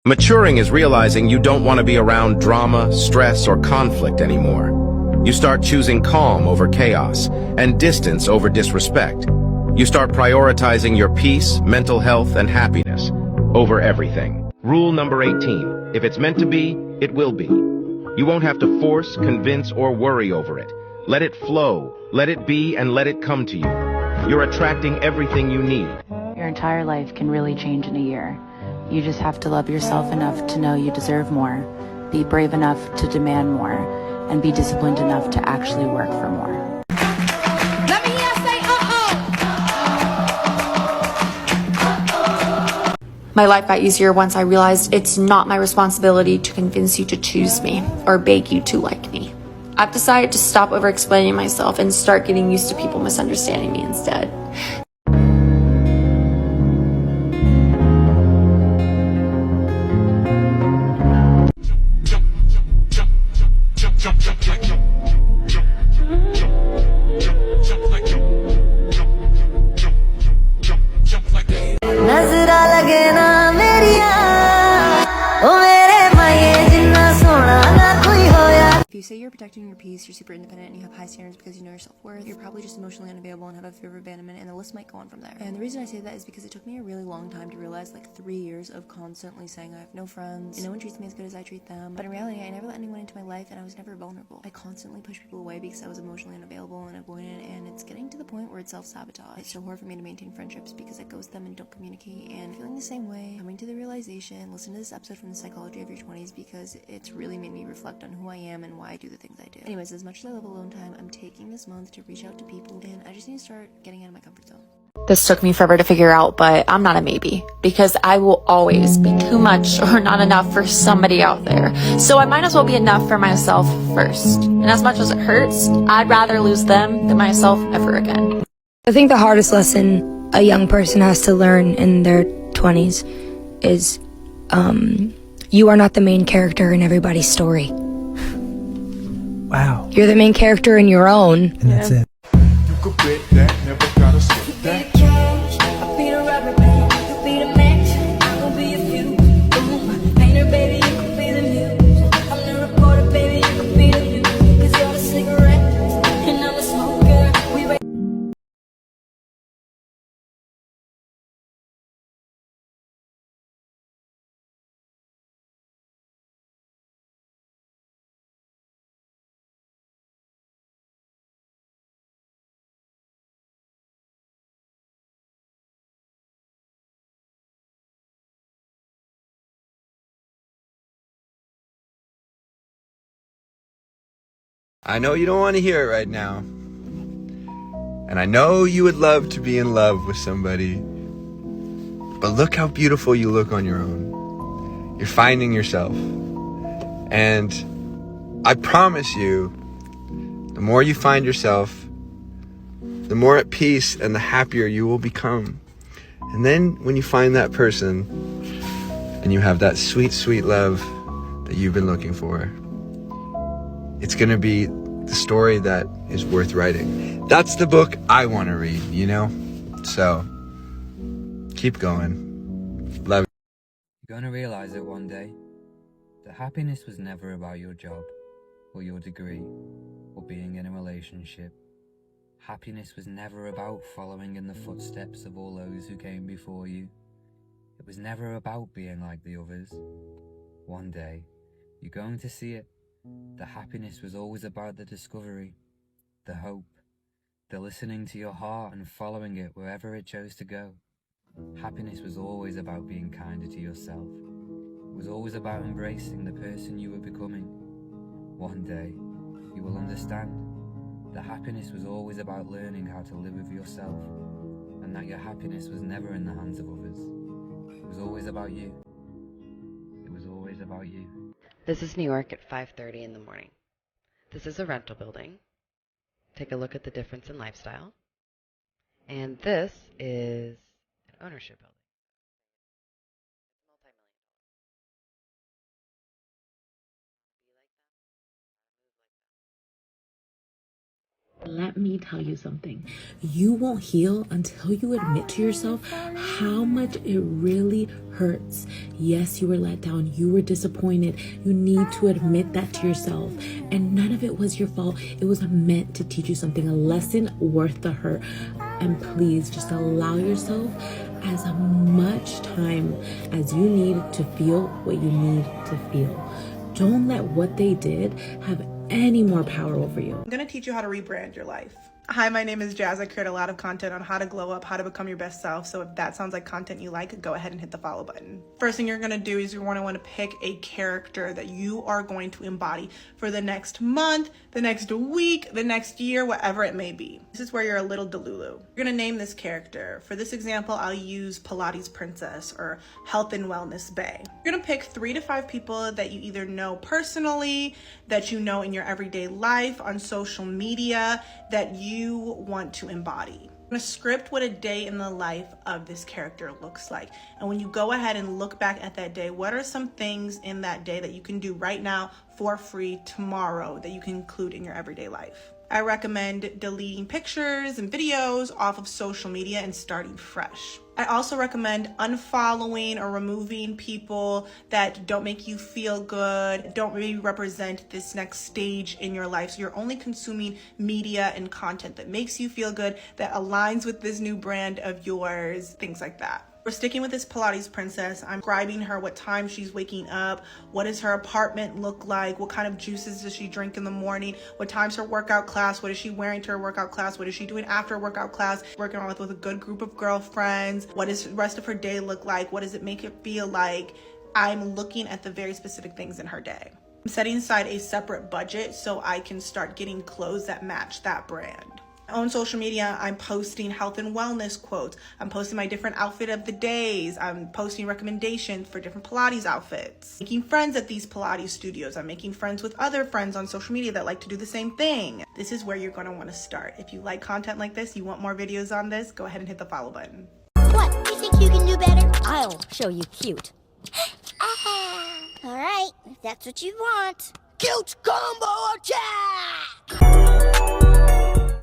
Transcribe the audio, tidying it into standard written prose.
Maturing is realizing you don't want to be around drama, stress, or conflict anymore. You start choosing calm over chaos and distance over disrespect. You start prioritizing your peace, mental health, and happiness over everything. Rule number 18. If it's meant to be, it will be. You won't have to force, convince, or worry over it. Let it flow, let it be, and let it come to you. You're attracting everything you need. Your entire life can really change in a year. You just have to love yourself enough to know you deserve more, be brave enough to demand more, and be disciplined enough to actually work for more. Let me hear you say, uh-oh. My life got easier once I realized it's not my responsibility to convince you to choose me or beg you to like me. I've decided to stop over-explaining myself and start getting used to people misunderstanding me instead. If you say you're protecting your peace, you're super independent, and you have high standards because you know your self-worth, you're probably just emotionally unavailable and have a fear of abandonment, and the list might go on from there. And the reason I say that is because it took me a really long time to realize, like 3 years of constantly saying I have no friends, and no one treats me as good as I treat them. But in reality, I never let anyone into my life, and I was never vulnerable. I constantly pushed people away because I was emotionally unavailable and avoidant, and it's getting to the point where it's self-sabotage. It's so hard for me to maintain friendships because I ghost them and don't communicate, and feeling the same way, coming to the realization, listen to this episode from the Psychology of Your 20s because it's really made me reflect on who I am and why I do the things I do. Anyways, as much as I love alone time, I'm taking this month to reach out to people, and I just need to start getting out of my comfort zone. This took me forever to figure out, but I'm not a maybe, because I will always be too much or not enough for somebody out there. So I might as well be enough for myself first. And as much as it hurts, I'd rather lose them than myself ever again. I think the hardest lesson a young person has to learn in their 20s is you are not the main character in everybody's story. Wow. You're the main character in your own. And that's it. You could bet that, never gotta skip that. I'll be the rubber band, you could be the match, I'm gonna be a fuse. Boom, painter, baby, you could be the muse. I'm the reporter, baby, you could be the news. 'Cause you're the cigarette, and I'm the smoker. We I know you don't want to hear it right now. And I know you would love to be in love with somebody. But look how beautiful you look on your own. You're finding yourself. And I promise you, the more you find yourself, the more at peace and the happier you will become. And then when you find that person and you have that sweet, sweet love that you've been looking for, it's going to be the story that is worth writing. That's the book I want to read, you know? So, keep going. Love you. You're going to realize it one day that happiness was never about your job or your degree or being in a relationship. Happiness was never about following in the footsteps of all those who came before you. It was never about being like the others. One day, you're going to see it. The happiness was always about the discovery, the hope, the listening to your heart and following it wherever it chose to go. Happiness was always about being kinder to yourself. It was always about embracing the person you were becoming. One day, you will understand that happiness was always about learning how to live with yourself, and that your happiness was never in the hands of others. It was always about you. It was always about you. This is New York at 5:30 in the morning. This is a rental building. Take a look at the difference in lifestyle. And this is an ownership building. Let me tell you something. You won't heal until you admit to yourself how much it really hurts. Yes, you were let down. You were disappointed. You need to admit that to yourself. And none of it was your fault. It was meant to teach you something, a lesson worth the hurt. And please just allow yourself as much time as you need to feel what you need to feel. Don't let what they did have any more power over you. I'm gonna teach you how to rebrand your life. Hi, my name is Jazz. I create a lot of content on how to glow up, how to become your best self. So if that sounds like content you like, go ahead and hit the follow button. First thing you're gonna do is you're gonna wanna pick a character that you are going to embody for the next month, the next week, the next year, whatever it may be. This is where you're a little delulu. You're gonna name this character. For this example, I'll use Pilates Princess or Health and Wellness Bae. You're gonna pick 3 to 5 people that you either know personally, that you know in your everyday life, on social media, that you want to embody. I'm gonna script what a day in the life of this character looks like. And when you go ahead and look back at that day, what are some things in that day that you can do right now for free tomorrow that you can include in your everyday life? I recommend deleting pictures and videos off of social media and starting fresh. I also recommend unfollowing or removing people that don't make you feel good, don't really represent this next stage in your life. So you're only consuming media and content that makes you feel good, that aligns with this new brand of yours, things like that. We're sticking with this Pilates Princess. I'm describing her, what time she's waking up, what does her apartment look like, what kind of juices does she drink in the morning, what time's her workout class, what is she wearing to her workout class, what is she doing after her workout class, working on with a good group of girlfriends, what does the rest of her day look like, what does it make it feel like. I'm looking at the very specific things in her day. I'm setting aside a separate budget so I can start getting clothes that match that brand. On social media, I'm posting health and wellness quotes. I'm posting my different outfit of the days. I'm posting recommendations for different Pilates outfits. Making friends at these Pilates studios. I'm making friends with other friends on social media that like to do the same thing. This is where you're going to want to start. If you like content like this, you want more videos on this, go ahead and hit the follow button. What? You think you can do better? I'll show you cute. Alright, if that's what you want. Cute combo attack!